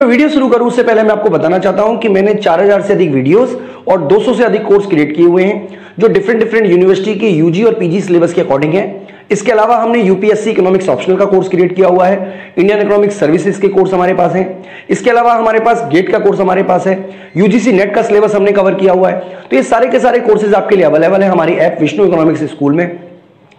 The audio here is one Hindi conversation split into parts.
वीडियो शुरू करूं उससे पहले मैं आपको बताना चाहता हूं कि मैंने 4000 से अधिक वीडियोस और 200 से अधिक कोर्स क्रिएट किए हुए हैं जो डिफरेंट यूनिवर्सिटी के यूजी और पीजी सिलेबस के अकॉर्डिंग है। इसके अलावा हमने यूपीएससी इकोनॉमिक्स ऑप्शनल का कोर्स क्रिएट किया हुआ है, इंडियन इकोनॉमिक सर्विसेज के कोर्स हमारे पास हैं। इसके अलावा हमारे पास गेट का कोर्स हमारे पास है, यूजीसी नेट का सिलेबस हमने कवर किया हुआ है। तो ये सारे के सारे कोर्सेज आपके लिए अवेलेबल है हमारी ऐप विष्णु इकोनॉमिक्स स्कूल में।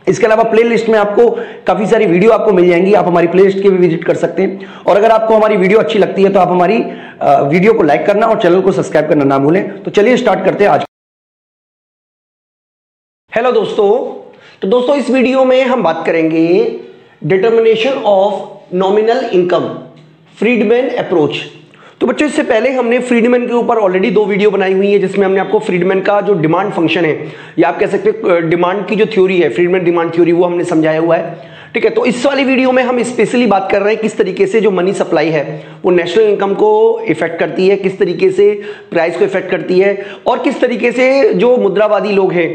इसके अलावा प्लेलिस्ट में आपको काफी सारी वीडियो आपको मिल जाएंगी, आप हमारी प्लेलिस्ट के भी विजिट कर सकते हैं। और अगर आपको हमारी वीडियो अच्छी लगती है तो आप हमारी वीडियो को लाइक करना और चैनल को सब्सक्राइब करना ना भूलें। तो चलिए स्टार्ट करते हैं आज। हेलो दोस्तों, तो दोस्तों इस वीडियो में हम बात करेंगे determination of nominal income, Friedman approach. तो बच्चों इससे पहले हमने फ्रीडमैन के ऊपर ऑलरेडी 2 वीडियो बनाई हुई है जिसमें हमने आपको फ्रीडमैन का जो डिमांड फंक्शन है या आप कह सकते हैं डिमांड की जो थ्योरी है, फ्रीडमैन डिमांड थ्योरी, वो हमने समझाया हुआ है। ठीक है, तो इस वाली वीडियो में हम स्पेशली बात कर रहे हैं किस तरीके से जो मनी सप्लाई है वो नेशनल इनकम को इफेक्ट करती है, किस तरीके से प्राइस को इफेक्ट करती है और किस तरीके से जो मुद्रावादी लोग हैं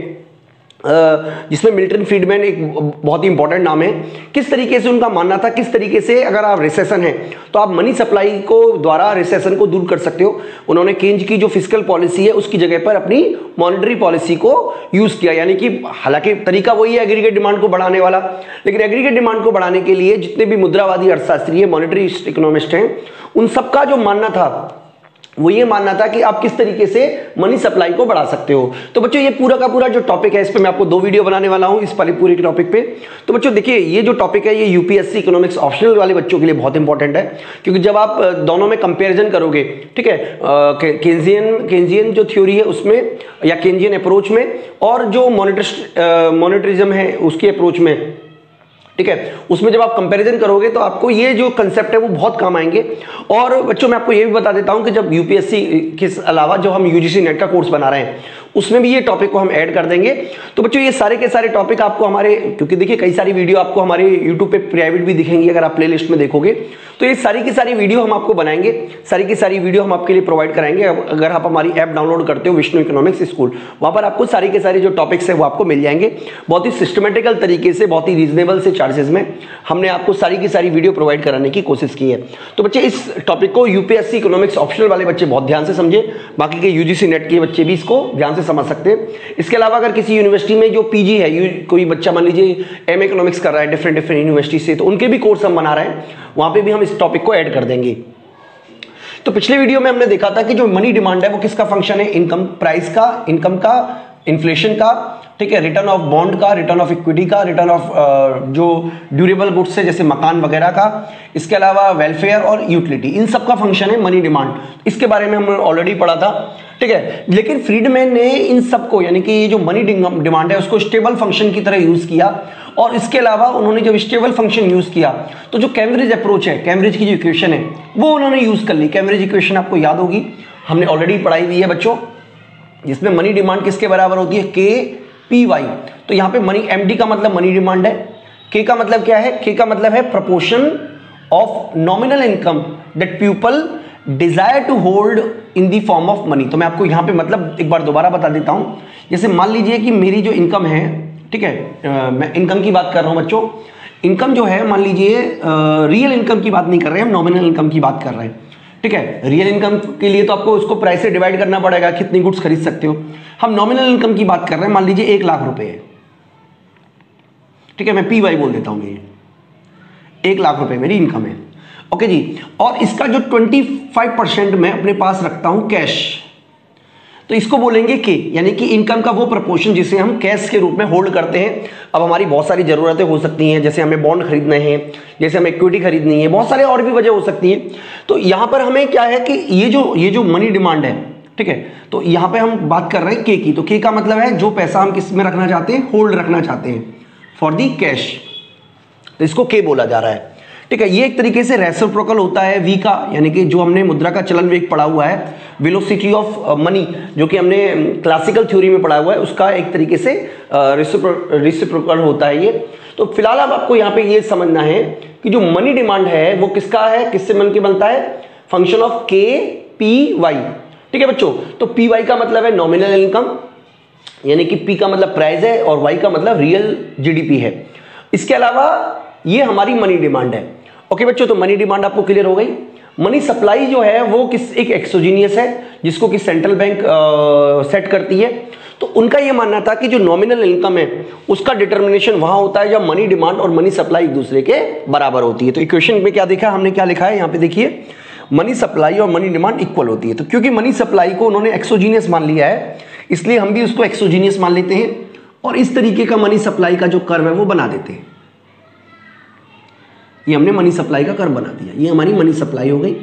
जिसमें मिल्टन फ्रीडमैन एक बहुत ही इंपॉर्टेंट नाम है, किस तरीके से उनका मानना था, किस तरीके से अगर आप रिसेशन है तो आप मनी सप्लाई को द्वारा रिसेशन को दूर कर सकते हो। उन्होंने केंज की जो फिस्कल पॉलिसी है उसकी जगह पर अपनी मॉनेटरी पॉलिसी को यूज किया, यानी कि हालांकि तरीका वही है एग्रीगेट डिमांड को बढ़ाने वाला, लेकिन एग्रीगेट डिमांड को बढ़ाने के लिए जितने भी मुद्रावादी अर्थशास्त्री है, मॉनेटरी इकोनॉमिस्ट हैं, उन सबका जो मानना था वो ये मानना था कि आप किस तरीके से मनी सप्लाई को बढ़ा सकते हो। तो बच्चों ये पूरा का पूरा जो टॉपिक है इस पे मैं आपको 2 वीडियो बनाने वाला हूं इस वाले पूरे टॉपिक पे। तो बच्चों देखिए ये जो टॉपिक है ये यूपीएससी इकोनॉमिक्स ऑप्शनल वाले बच्चों के लिए बहुत इंपॉर्टेंट है, क्योंकि जब आप दोनों में कंपेरिजन करोगे, ठीक है, केंजियन जो थ्योरी है उसमें या केंजियन अप्रोच में और जो मॉनेटरिज्म है उसकी अप्रोच में, ठीक है, उसमें जब आप कंपैरिजन करोगे तो आपको ये जो कंसेप्ट है वो बहुत काम आएंगे। और बच्चों मैं आपको ये भी बता देता हूं कि जब यूपीएससी के अलावा जो हम यूजीसी नेट का कोर्स बना रहे हैं उसमें भी ये टॉपिक को हम ऐड कर देंगे। तो बच्चों ये सारे के सारे टॉपिक आपको हमारे, क्योंकि देखिए कई सारी वीडियो आपको हमारे यूट्यूब पे प्राइवेट भी दिखेंगी अगर आप प्लेलिस्ट में देखोगे, तो ये सारी की सारी वीडियो हम आपको बनाएंगे, सारी की सारी वीडियो हम आपके लिए प्रोवाइड कराएंगे। अगर आप हमारी ऐप डाउनलोड करते हो विष्णु इकोनॉमिक्स स्कूल, वहां पर आपको सारी के सारे जो टॉपिक्स है वो आपको मिल जाएंगे। बहुत ही सिस्टमेटिकल तरीके से, बहुत ही रीजनेबल से चार्जेस में हमने आपको सारी की सारी वीडियो प्रोवाइड कराने की कोशिश की है। तो बच्चे इस टॉपिक को यूपीएससी इकोनॉमिक्स ऑप्शनल वाले बच्चे बहुत ध्यान से समझे, बाकी के यूजीसी नेट के बच्चे भी इसको ध्यान से समझ सकते हैं। इसके अलावा अगर किसी यूनिवर्सिटी में जो पीजी है, कोई बच्चा मान लीजिए एमए इकोनॉमिक्स कर रहा है डिफरेंट यूनिवर्सिटी से, तो उनके भी कोर्स हम बना रहे हैं, वहां पे भी हम इस टॉपिक को ऐड कर देंगे। तो पिछले वीडियो में हमने देखा था कि जो मनी डिमांड है वो किसका फंक्शन है, इनकम, प्राइस का, इनकम का, इन्फ्लेशन का, ठीक है, रिटर्न ऑफ बॉन्ड का, रिटर्न ऑफ इक्विटी का, रिटर्न ऑफ जो ड्यूरेबल गुड्स है जैसे मकान वगैरह का, इसके अलावा वेलफेयर और यूटिलिटी, इन सब का फंक्शन है मनी डिमांड। इसके बारे में हमने ऑलरेडी पढ़ा था, ठीक है। लेकिन फ्रीडमैन ने इन सबको, यानी कि ये जो मनी डिमांड है उसको स्टेबल फंक्शन की तरह यूज किया, और इसके अलावा उन्होंने जब स्टेबल फंक्शन यूज किया तो जो कैम्ब्रिज अप्रोच है, कैम्ब्रिज की जो इक्वेशन है वो उन्होंने यूज कर ली। कैम्ब्रिज इक्वेशन आपको याद होगी, हमने ऑलरेडी पढ़ाई हुई है बच्चों, जिसमें मनी डिमांड किसके बराबर होती है, के पी वाई। तो यहां पे मनी, एमडी का मतलब मनी डिमांड है, के का मतलब क्या है, के का मतलब है proportion of nominal income that people desire to hold in the form of money. तो मैं आपको यहां पे मतलब एक बार दोबारा बता देता हूं। जैसे मान लीजिए कि मेरी जो इनकम है, ठीक है, मैं इनकम की बात कर रहा हूं बच्चों, इनकम जो है मान लीजिए रियल इनकम की बात नहीं कर रहे हैं हम, नॉमिनल इनकम की बात कर रहे हैं, ठीक है। रियल इनकम के लिए तो आपको उसको प्राइस से डिवाइड करना पड़ेगा, कितनी गुड्स खरीद सकते हो। हम नॉमिनल इनकम की बात कर रहे हैं, मान लीजिए 1 लाख रुपए है, ठीक है, मैं पी वाई बोल देता हूं, ये 1 लाख रुपए मेरी इनकम है, ओके जी। और इसका जो 25% मैं अपने पास रखता हूं कैश, तो इसको बोलेंगे के, यानी कि इनकम का वो प्रपोर्शन जिसे हम कैश के रूप में होल्ड करते हैं। अब हमारी बहुत सारी जरूरतें हो सकती हैं, जैसे हमें बॉन्ड खरीदने हैं, जैसे हमें इक्विटी खरीदनी है, बहुत सारे और भी वजह हो सकती है। तो यहां पर हमें क्या है कि ये जो मनी डिमांड है, ठीक है, तो यहां पे हम बात कर रहे हैं के की। तो के का मतलब है जो पैसा हम किस में रखना चाहते हैं, होल्ड रखना चाहते हैं, फॉर दी कैश, तो इसको के बोला जा रहा है, ठीक है। ये एक तरीके से रेसिप्रोकल होता है वी का, यानी कि जो हमने मुद्रा का चलन वेग पढ़ा हुआ है, वेलोसिटी ऑफ मनी, जो कि हमने क्लासिकल थ्योरी में पढ़ा हुआ है, उसका एक तरीके से रेसिप्रोकल होता है ये। तो फिलहाल अब आपको यहाँ पे ये समझना है कि जो मनी डिमांड है वो किसका है, किससे मन के बनता है, फंक्शन ऑफ के पी वाई, ठीक है बच्चों। तो पी वाई का मतलब है नॉमिनल इनकम, यानी कि पी का मतलब प्राइस है और वाई का मतलब रियल जीडीपी है। इसके अलावा ये हमारी मनी डिमांड है। ओके बच्चों, तो मनी डिमांड आपको क्लियर हो गई। मनी सप्लाई जो है वो एक एक्सोजीनियस है जिसको कि सेंट्रल बैंक सेट करती है। तो उनका ये मानना था कि जो नॉमिनल इनकम है उसका डिटर्मिनेशन वहां होता है जब मनी डिमांड और मनी सप्लाई एक दूसरे के बराबर होती है। तो इक्वेशन में क्या देखा हमने, क्या लिखा है यहाँ पे देखिए, मनी सप्लाई और मनी डिमांड इक्वल होती है। तो क्योंकि मनी सप्लाई को उन्होंने एक्सोजीनियस मान लिया है इसलिए हम भी उसको एक्सोजीनियस मान लेते हैं और इस तरीके का मनी सप्लाई का जो कर्व है वो बना देते हैं। ये हमने मनी सप्लाई का कर्व बना दिया, ये हमारी मनी सप्लाई हो गई।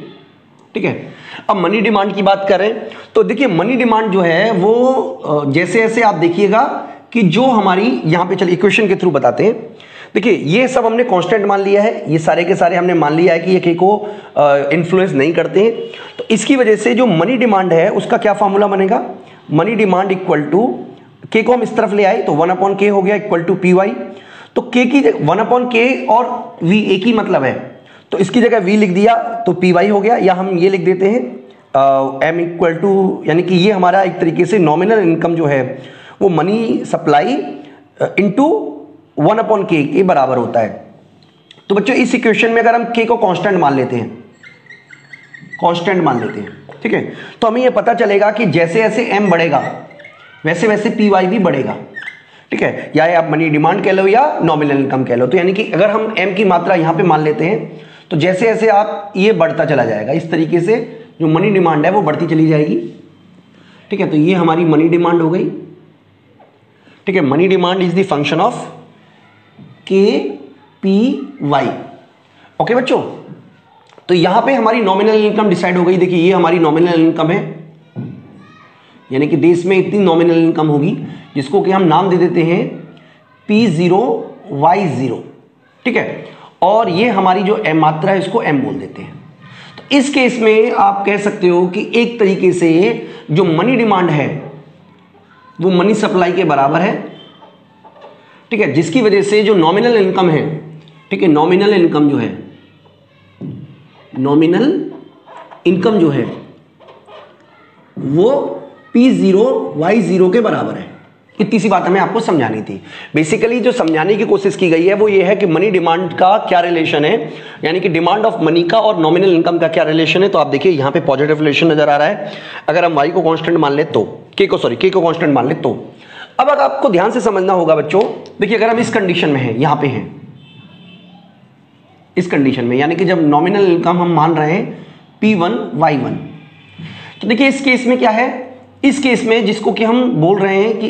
ठीक है, अब मनी डिमांड की बात करें तो देखिए मनी डिमांड जो है वो जैसे जैसे आप देखिएगा कि जो हमारी यहां पे, चलिए इक्वेशन के थ्रू बताते हैं। देखिए ये सब हमने कांस्टेंट मान लिया है, ये सारे के सारे हमने मान लिया है कि ये के को इन्फ्लुएंस नहीं करते हैं। तो इसकी वजह से जो मनी डिमांड है उसका क्या फॉर्मूला बनेगा, मनी डिमांड इक्वल टू के को हम इस तरफ ले आए तो 1/k हो गया इक्वल टू पी वाई। तो के की 1/k और v एक ही मतलब है तो इसकी जगह v लिख दिया तो पी वाई हो गया, या हम ये लिख देते हैं m इक्वल टू, यानी कि ये हमारा एक तरीके से नॉमिनल इनकम जो है वो मनी सप्लाई इंटू 1/k के बराबर होता है। तो बच्चों इस इक्वेशन में अगर हम k को कांस्टेंट मान लेते हैं, कांस्टेंट मान लेते हैं, ठीक है, तो हमें ये पता चलेगा कि जैसे जैसे m बढ़ेगा वैसे वैसे पी वाई भी बढ़ेगा। ठीक है, या आप मनी डिमांड कह लो या नॉमिनल इनकम कह लो। तो यानी कि अगर हम m की मात्रा यहां पे मान लेते हैं तो जैसे जैसे आप ये बढ़ता चला जाएगा, इस तरीके से जो मनी डिमांड है वो बढ़ती चली जाएगी। ठीक है, तो ये हमारी मनी डिमांड हो गई। ठीक है, money demand is the function of के पी वाई। ओके बच्चों, तो यहां पे हमारी नॉमिनल इनकम डिसाइड हो गई। देखिए ये हमारी नॉमिनल इनकम है, यानी कि देश में इतनी नॉमिनल इनकम होगी जिसको कि हम नाम दे देते हैं P0 Y0। ठीक है, और ये हमारी जो m मात्रा है इसको m बोल देते हैं। तो इस केस में आप कह सकते हो कि एक तरीके से जो मनी डिमांड है वो मनी सप्लाई के बराबर है। ठीक है, जिसकी वजह से जो नॉमिनल इनकम है, ठीक है, नॉमिनल इनकम जो है, नॉमिनल इनकम जो है वो P0 Y0 के बराबर है। इतनी सी बात हमें आपको समझानी थी। बेसिकली जो समझाने की कोशिश की गई है वो ये है कि मनी डिमांड का क्या रिलेशन है, यानी कि डिमांड ऑफ मनी का और नॉमिनल इनकम का क्या रिलेशन है। तो आप देखिए यहाँ पे पॉजिटिव रिलेशन नजर आ रहा है। अगर हम y को कांस्टेंट मान ले तो k को कांस्टेंट मान ले तो अब अगर आपको ध्यान से समझना होगा बच्चों, देखिए अगर हम इस कंडीशन में हैं, यहाँ पे हैं इस कंडीशन में, यानी कि जब नॉमिनल इनकम हम मान रहे हैं P1 Y1, तो देखिए इस केस में क्या है, इस केस में जिसको कि हम बोल रहे हैं कि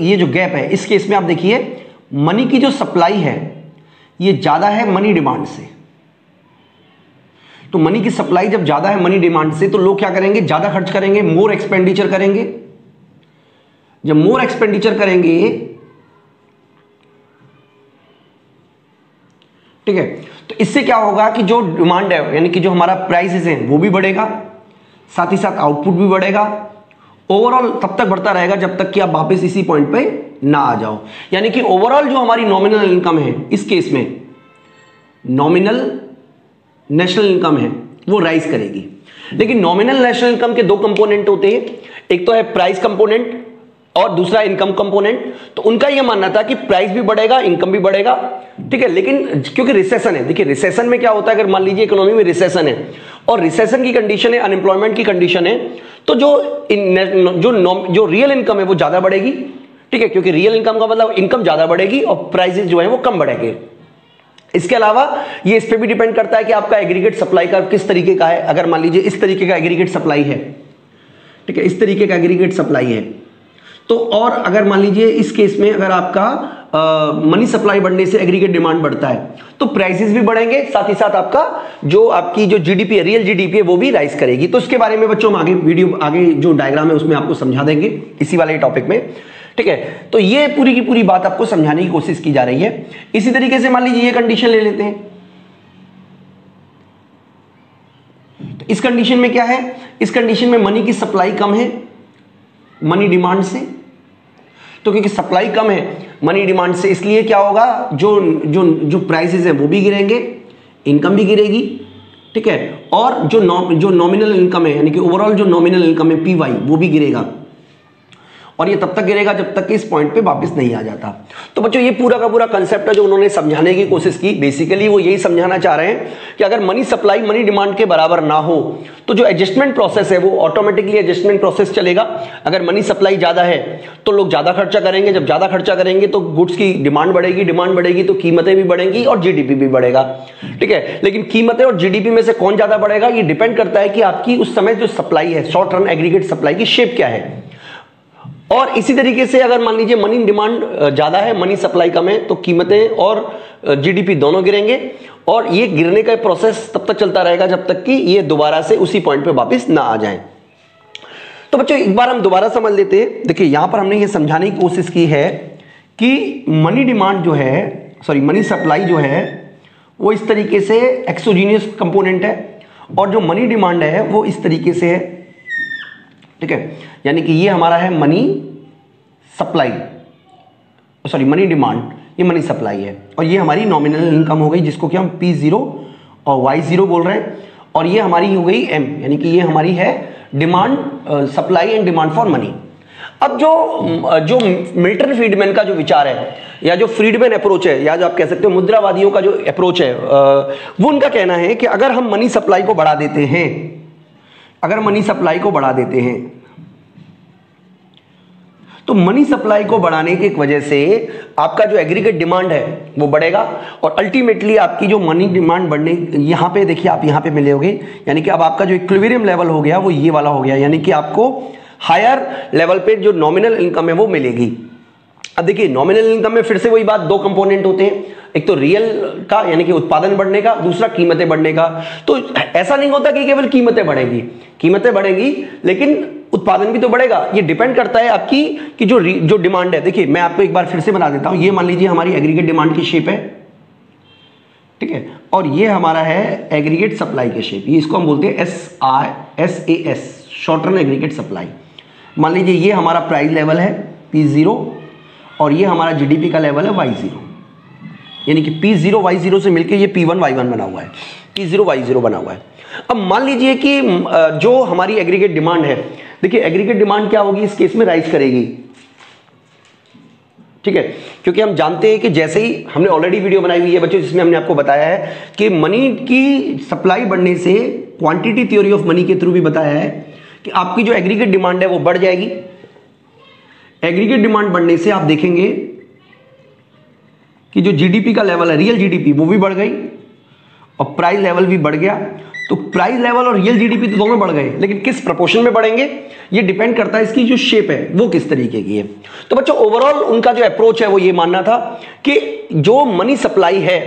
ये जो गैप है, इस केस में आप देखिए मनी की जो सप्लाई है ये ज्यादा है मनी डिमांड से। तो मनी की सप्लाई जब ज्यादा है मनी डिमांड से तो लोग क्या करेंगे, ज्यादा खर्च करेंगे, मोर एक्सपेंडिचर करेंगे। जब मोर एक्सपेंडिचर करेंगे, ठीक है, तो इससे क्या होगा कि जो डिमांड है यानी कि जो हमारा प्राइसेस है वो भी बढ़ेगा, साथ ही साथ आउटपुट भी बढ़ेगा। ओवरऑल तब तक बढ़ता रहेगा जब तक कि आप वापस इसी पॉइंट पे ना आ जाओ। यानी कि ओवरऑल जो हमारी नॉमिनल इनकम है, इस केस में नॉमिनल नेशनल इनकम है वो राइज करेगी। लेकिन नॉमिनल नेशनल इनकम के दो कंपोनेंट होते हैं, एक तो है प्राइस कंपोनेंट और दूसरा इनकम कंपोनेंट। तो उनका यह मानना था कि प्राइस भी बढ़ेगा, इनकम भी बढ़ेगा। ठीक है, लेकिन क्योंकि रिसेशन है, देखिए रिसेशन में क्या होता है, अगर मान लीजिए इकोनॉमी में रिसेशन है और रिसेशन की कंडीशन है, अनएम्प्लॉयमेंट की कंडीशन है, तो जो रियल इनकम है वो ज्यादा बढ़ेगी। ठीक है, क्योंकि रियल इनकम का मतलब इनकम ज्यादा बढ़ेगी और प्राइसेस जो है वो कम बढ़ेंगे। इसके अलावा ये इस पे भी डिपेंड करता है कि आपका एग्रीगेट सप्लाई का किस तरीके का है। अगर मान लीजिए इस तरीके का एग्रीगेट सप्लाई है, ठीक है, इस तरीके का एग्रीगेट सप्लाई है, तो और अगर मान लीजिए इस केस में अगर आपका मनी सप्लाई बढ़ने से एग्रीगेट डिमांड बढ़ता है तो प्राइसेस भी बढ़ेंगे, साथ ही साथ आपकी जो जीडीपी है, रियल जीडीपी है, वो भी राइज करेगी। तो इसके बारे में बच्चों हम आगे जो डायग्राम है उसमें आपको समझा देंगे इसी वाले टॉपिक में। ठीक है, तो ये पूरी की पूरी बात आपको समझाने की कोशिश की जा रही है। इसी तरीके से मान लीजिए ये कंडीशन ले लेते हैं। तो इस कंडीशन में क्या है, इस कंडीशन में मनी की सप्लाई कम है मनी डिमांड से। तो क्योंकि सप्लाई कम है मनी डिमांड से, इसलिए क्या होगा, जो प्राइसेस है वो भी गिरेंगे, इनकम भी गिरेगी। ठीक है, और जो नॉमिनल इनकम है यानी कि ओवरऑल जो नॉमिनल इनकम है पी वाई वो भी गिरेगा। और ये तब तक गिरेगा जब तक कि इस पॉइंट पे वापस नहीं आ जाता। तो बच्चों ये पूरा का पूरा कंसेप्ट है जो उन्होंने समझाने की कोशिश की। बेसिकली वो यही समझाना चाह रहे हैं कि अगर मनी सप्लाई मनी डिमांड के बराबर ना हो तो जो एडजस्टमेंट प्रोसेस है वो ऑटोमेटिकली एडजस्टमेंट प्रोसेस चलेगा। अगर मनी सप्लाई ज्यादा है तो लोग ज्यादा खर्चा करेंगे, जब ज्यादा खर्चा करेंगे तो गुड्स की डिमांड बढ़ेगी, डिमांड बढ़ेगी तो कीमतें भी बढ़ेंगी और जीडीपी भी बढ़ेगा। ठीक है, लेकिन कीमतें और जीडीपी में से कौन ज्यादा बढ़ेगा ये डिपेंड करता है कि आपकी उस समय जो सप्लाई है, शॉर्ट रन एग्रीगेट सप्लाई की शेप क्या है। और इसी तरीके से अगर मान लीजिए मनी डिमांड ज्यादा है, मनी सप्लाई कम है, तो कीमतें और जीडीपी दोनों गिरेंगे और ये गिरने का प्रोसेस तब तक चलता रहेगा जब तक कि ये दोबारा से उसी पॉइंट पे वापस ना आ जाए। तो बच्चों एक बार हम दोबारा समझ लेते हैं। देखिए यहां पर हमने ये समझाने की कोशिश की है कि मनी डिमांड जो है, सॉरी मनी सप्लाई जो है वो इस तरीके से एक्सोजीनियस कंपोनेंट है और जो मनी डिमांड है वो इस तरीके से है। ठीक है, यानी कि ये हमारा है money supply, sorry money demand, ये मनी सप्लाई है और ये हमारी नॉमिनल इनकम हो गई जिसको कि हम P0 और Y0 बोल रहे हैं। और ये हमारी हो गई M, यानी कि ये हमारी है demand, supply and demand for money. अब जो मिल्टन फ्रीडमैन का जो विचार है या जो फ्रीडमैन अप्रोच है या जो आप कह सकते हो मुद्रावादियों का जो अप्रोच है, वो उनका कहना है कि अगर हम मनी सप्लाई को बढ़ा देते हैं, अगर मनी सप्लाई को बढ़ा देते हैं तो मनी सप्लाई को बढ़ाने की वजह से आपका जो एग्रीगेट डिमांड है वो बढ़ेगा और अल्टीमेटली आपकी जो मनी डिमांड बढ़ने, यहां पे देखिए आप यहां पे मिलोगे, यानी कि अब आपका जो इक्विलिब्रियम लेवल हो गया वो ये वाला हो गया, यानी कि आपको हायर लेवल पे जो नॉमिनल इनकम है वो मिलेगी। अब देखिए नॉमिनल इनकम में फिर से वही बात, दो कंपोनेंट होते हैं, एक तो रियल का यानी कि उत्पादन बढ़ने का, दूसरा कीमतें बढ़ने का। तो ऐसा नहीं होता कि केवल कीमतें बढ़ेंगी, कीमतें बढ़ेंगी लेकिन उत्पादन भी तो बढ़ेगा। ये डिपेंड करता है आपकी कि जो डिमांड है। देखिए मैं आपको एक बार फिर से बना देता हूं, ये मान लीजिए हमारी एग्रीगेट डिमांड की शेप है, ठीक है, और ये हमारा है एग्रीगेट सप्लाई की शेप, ये इसको हम बोलते हैं SAS, short run aggregate supply. मान लीजिए ये हमारा प्राइस लेवल है P0 और ये हमारा जीडीपी का लेवल है Y0, यानी कि P0 Y0 से मिलकर ये P1 Y1 बना हुआ है, P0 Y0 बना हुआ है। अब मान लीजिए कि जो हमारी एग्रीगेट डिमांड है, देखिए एग्रीगेट डिमांड क्या होगी इस केस में, राइज करेगी। ठीक है, क्योंकि हम जानते हैं कि जैसे ही हमने ऑलरेडी वीडियो बनाई हुई है बच्चों जिसमें हमने आपको बताया है कि मनी की सप्लाई बढ़ने से, क्वांटिटी थ्योरी ऑफ मनी के थ्रू भी बताया है कि आपकी जो एग्रीगेट डिमांड है वो बढ़ जाएगी। एग्रीगेट डिमांड बढ़ने से आप देखेंगे कि जो जीडीपी का लेवल है, रियल जीडीपी, वो भी बढ़ गई और प्राइस लेवल भी बढ़ गया। तो प्राइस लेवल और रियल जीडीपी तो दोनों बढ़ गए, लेकिन किस प्रोपोर्शन में बढ़ेंगे ये डिपेंड करता है इसकी जो शेप है वो किस तरीके की है। तो बच्चों ओवरऑल उनका जो अप्रोच है वो ये मानना था कि जो मनी सप्लाई है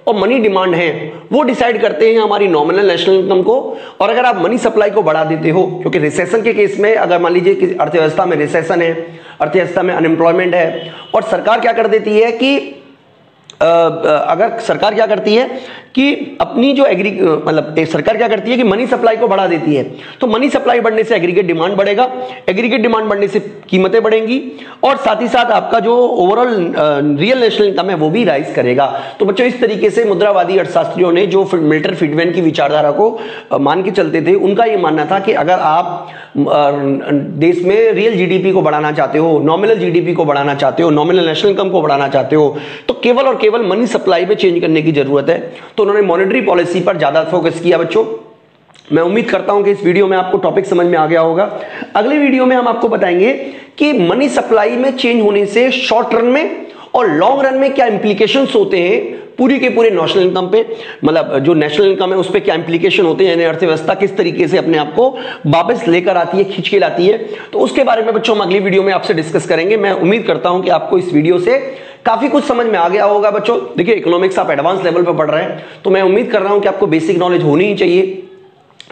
और मनी डिमांड है वो डिसाइड करते हैं हमारी नॉमिनल नेशनल इनकम को। और अगर आप मनी सप्लाई को बढ़ा देते हो, क्योंकि रिसेशन के केस में अगर मान लीजिए कि अर्थव्यवस्था में रिसेशन है, अर्थव्यवस्था में अनएम्प्लॉयमेंट है, और सरकार क्या कर देती है कि अगर सरकार क्या करती है कि अपनी जो मतलब सरकार क्या करती है कि मनी सप्लाई को बढ़ा देती है, तो मनी सप्लाई बढ़ने से एग्रीगेट डिमांड बढ़ेगा, एग्रीगेट डिमांड बढ़ने से कीमतें बढ़ेंगी और साथ ही साथ आपका जो ओवरऑल रियल नेशनल इनकम है वो भी राइज करेगा। तो बच्चों इस तरीके से मुद्रावादी अर्थशास्त्रियों ने जो मिल्टन फ्रीडमैन की विचारधारा को मान के चलते थे, उनका ये मानना था कि अगर आप देश में रियल जीडीपी को बढ़ाना चाहते हो, नॉमिनल जीडीपी को बढ़ाना चाहते हो, नॉमिनल नेशनल इनकम को बढ़ाना चाहते हो, तो केवल और केवल मनी सप्लाई में चेंज करने की जरूरत है। तो उन्होंने मॉनेटरी पॉलिसी पर ज्यादा फोकस किया। बच्चों मैं उम्मीद करता हूं कि इस वीडियो में आपको टॉपिक समझ में आ गया होगा। अगले वीडियो में हम आपको बताएंगे कि मनी सप्लाई में चेंज होने से शॉर्ट रन में और लॉन्ग रन में क्या इंप्लीकेशंस होते हैं पूरी के पूरे नेशनल इनकम पे, मतलब जो नेशनल इनकम है उस पे क्या इंप्लीकेशन होते हैं, यानी अर्थव्यवस्था किस तरीके से अपने आप को वापस लेकर आती है, खींच के लाती है। तो उसके बारे में बच्चों हम अगली वीडियो में आपसे डिस्कस करेंगे। मैं उम्मीद करता हूं कि आपको इस वीडियो से काफी कुछ समझ में आ गया होगा। बच्चों देखिए इकोनॉमिक्स आप एडवांस लेवल पर पढ़ रहे हैं, तो मैं उम्मीद कर रहा हूं कि आपको बेसिक नॉलेज होनी ही चाहिए।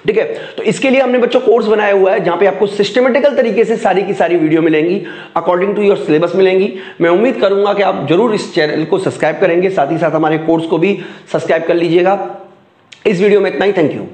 ठीक है, तो इसके लिए हमने बच्चों कोर्स बनाया हुआ है जहां पे आपको सिस्टमेटिकल तरीके से सारी की सारी वीडियो मिलेंगी, अकॉर्डिंग टू योर सिलेबस मिलेंगी। मैं उम्मीद करूंगा कि आप जरूर इस चैनल को सब्सक्राइब करेंगे, साथ ही साथ हमारे कोर्स को भी सब्सक्राइब कर लीजिएगा। इस वीडियो में इतना ही, थैंक यू।